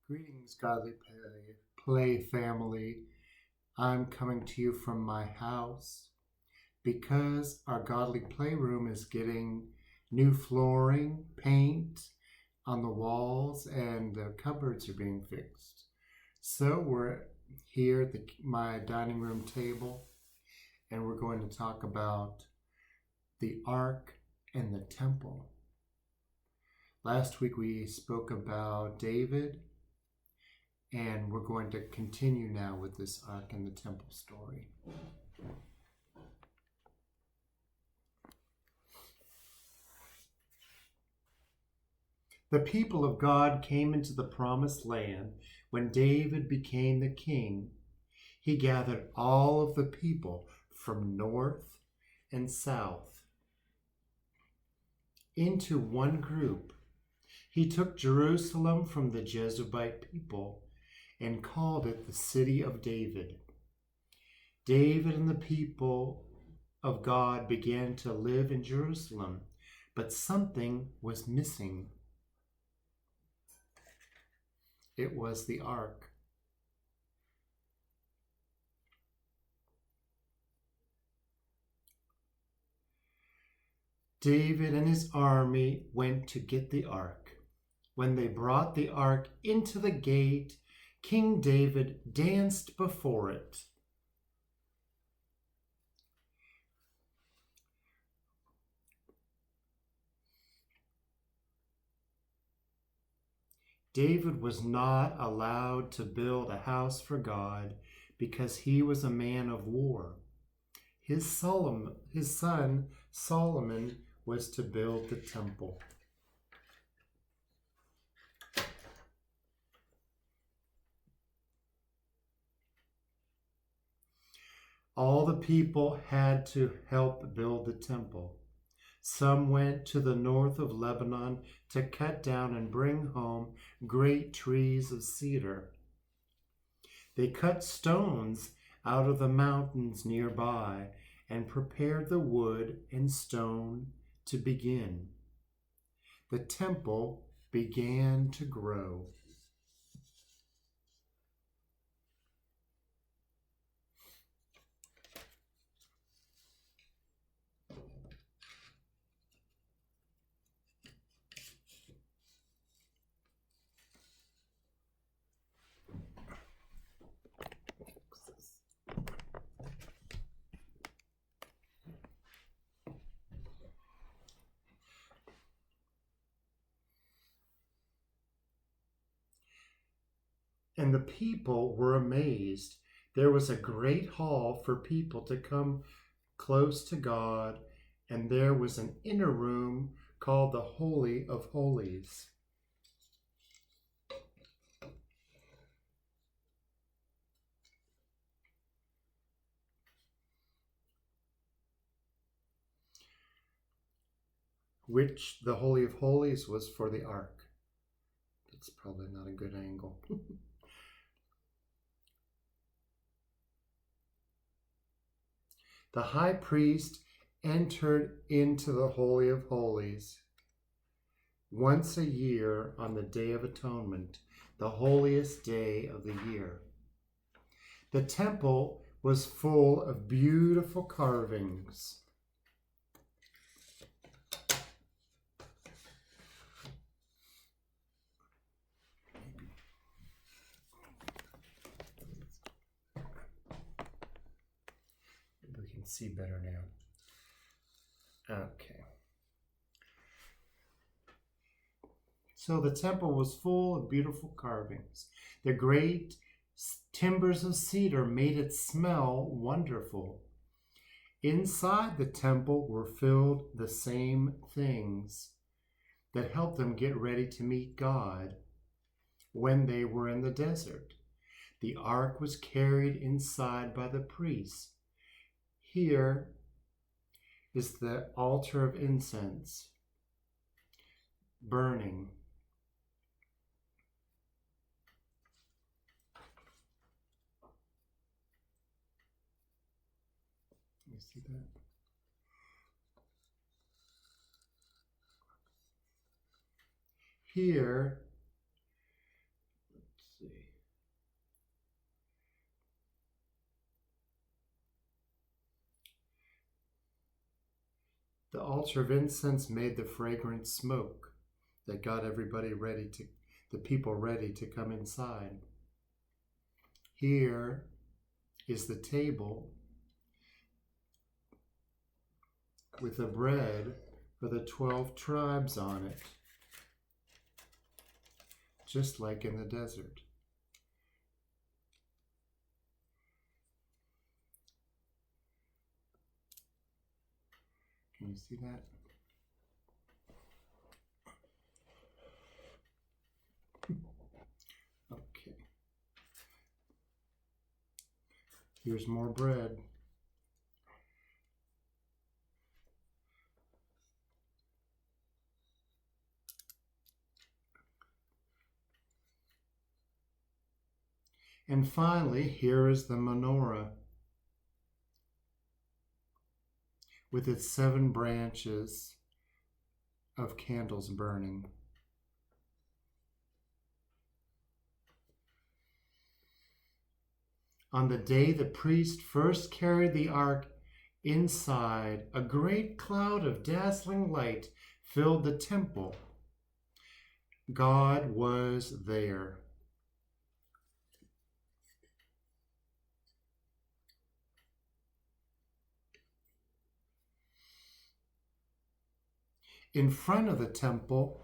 Greetings, Godly Play family. I'm coming to you from my house because our Godly Playroom is getting new flooring, paint on the walls, and the cupboards are being fixed. So we're here at my dining room table, and we're going to talk about the Ark and the Temple. Last week we spoke about David, and we're going to continue now with this Ark and the Temple story. The people of God came into the promised land when David became the king. He gathered all of the people from north and south into one group. He took Jerusalem from the Jebusite people and called it the city of David. David and the people of God began to live in Jerusalem, but something was missing. It was the Ark. David and his army went to get the Ark. When they brought the Ark into the gate, King David danced before it. David was not allowed to build a house for God because he was a man of war. His son Solomon was to build the temple. All the people had to help build the temple. Some went to the north of Lebanon to cut down and bring home great trees of cedar. They cut stones out of the mountains nearby and prepared the wood and stone to begin. The temple began to grow. And the people were amazed. There was a great hall for people to come close to God, and there was an inner room called the Holy of Holies. Which the Holy of Holies was for the Ark. That's probably not a good angle. The high priest entered into the Holy of Holies once a year on the Day of Atonement, the holiest day of the year. The temple was full of beautiful carvings. We can see better now. Okay. So the temple was full of beautiful carvings. The great timbers of cedar made it smell wonderful. Inside the temple were filled the same things that helped them get ready to meet God when they were in the desert. The ark was carried inside by the priests. Here is the altar of incense burning. You see that? Here see. The altar of incense made the fragrant smoke that got the people ready to come inside. Here is the table with the bread for the 12 tribes on it, just like in the desert. Can you see that? Okay. Here's more bread. And finally, here is the menorah with its 7 branches of candles burning. On the day the priest first carried the ark inside, a great cloud of dazzling light filled the temple. God was there. In front of the temple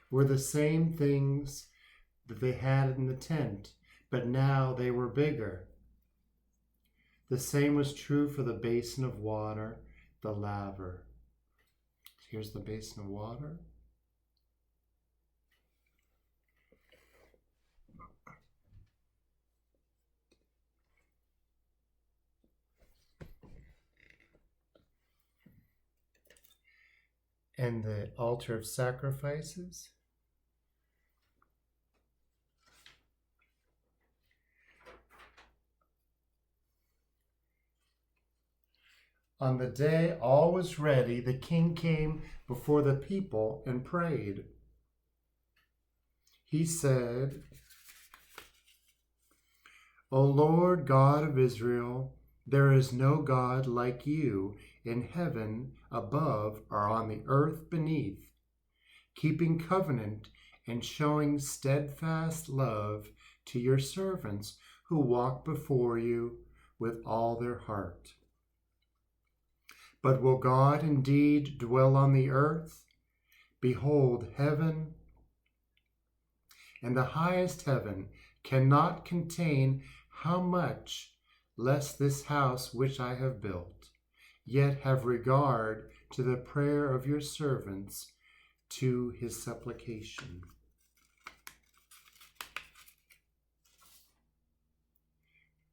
were the same things that they had in the tent, but now they were bigger. The same was true for the basin of water, the laver. Here's the basin of water. And the altar of sacrifices. On the day all was ready, the king came before the people and prayed. He said, O Lord God of Israel, there is no God like you in heaven above or on the earth beneath, keeping covenant and showing steadfast love to your servants who walk before you with all their heart. But will God indeed dwell on the earth? Behold, heaven and the highest heaven cannot contain how much less this house which I have built. Yet have regard to the prayer of your servants, to his supplication.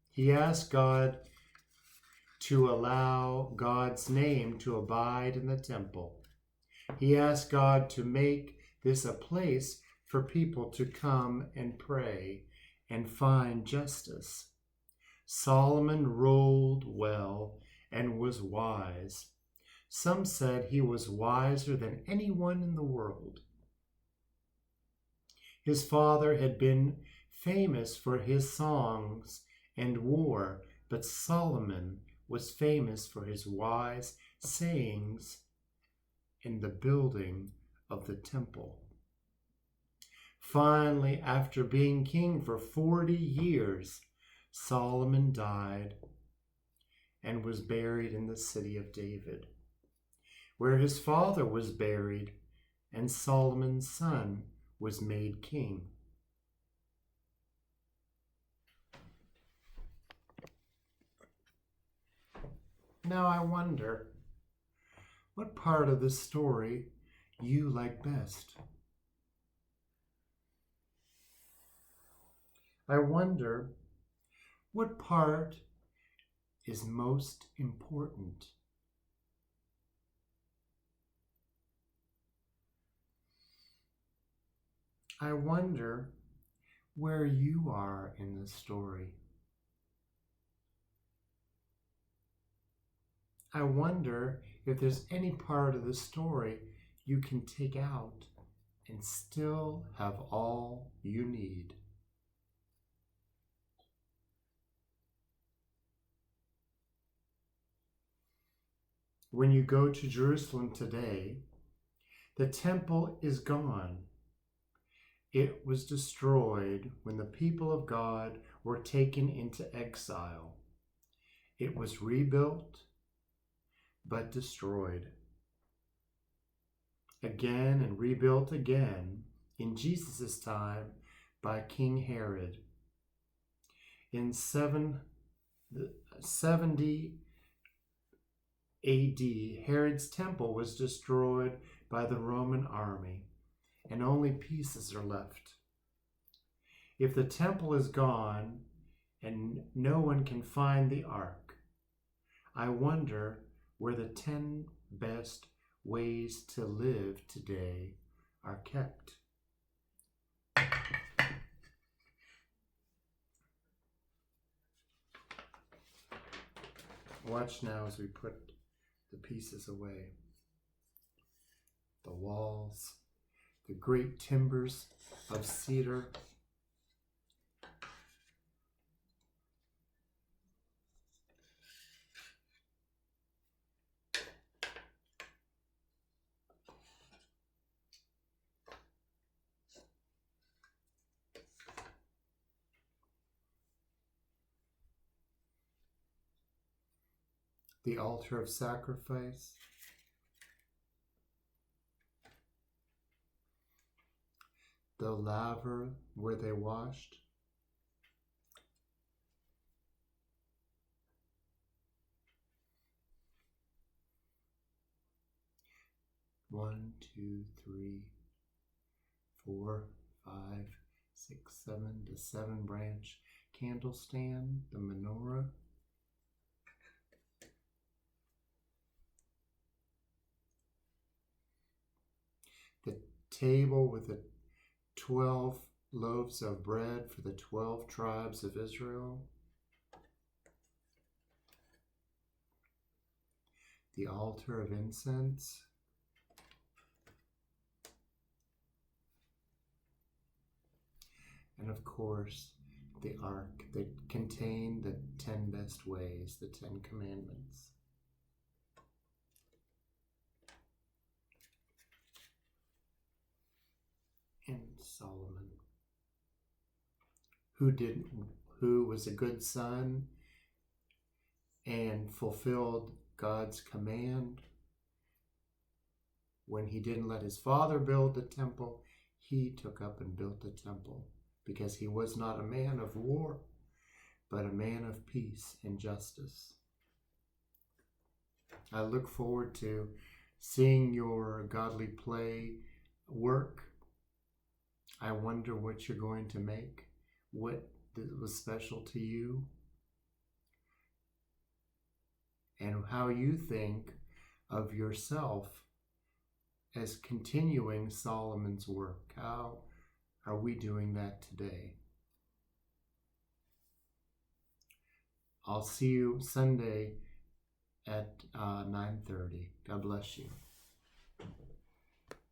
He asked God to allow God's name to abide in the temple. He asked God to make this a place for people to come and pray and find justice. Solomon ruled well and was wise. Some said he was wiser than anyone in the world. His father had been famous for his songs and war, but Solomon was famous for his wise sayings in the building of the temple. Finally, after being king for 40 years, Solomon died and was buried in the city of David, where his father was buried, and Solomon's son was made king. Now I wonder, what part of the story you like best? I wonder, what part is most important? I wonder where you are in the story. I wonder if there's any part of the story you can take out and still have all you need. When you go to Jerusalem today, the temple is gone. It was destroyed when the people of God were taken into exile. It was rebuilt, but destroyed. Again and rebuilt again in Jesus' time by King Herod. In 70 AD, Herod's temple was destroyed by the Roman army, and only pieces are left. If the temple is gone and no one can find the ark, I wonder where the 10 best ways to live today are kept. Watch now as we put the pieces away. The walls, the great timbers of cedar, the altar of sacrifice, the laver where they washed, one, two, three, 4, 5, 6, 7, the 7-branch candle stand, the menorah, the table with the 12 loaves of bread for the 12 tribes of Israel, the altar of incense, and of course the ark that contained the 10 best ways, the 10 commandments. And Solomon, who was a good son and fulfilled God's command. When he didn't let his father build the temple, he took up and built the temple, because he was not a man of war, but a man of peace and justice. I look forward to seeing your godly play work. I wonder what you're going to make, what was special to you, and how you think of yourself as continuing Solomon's work. How are we doing that today? I'll see you Sunday at 9:30. God bless you.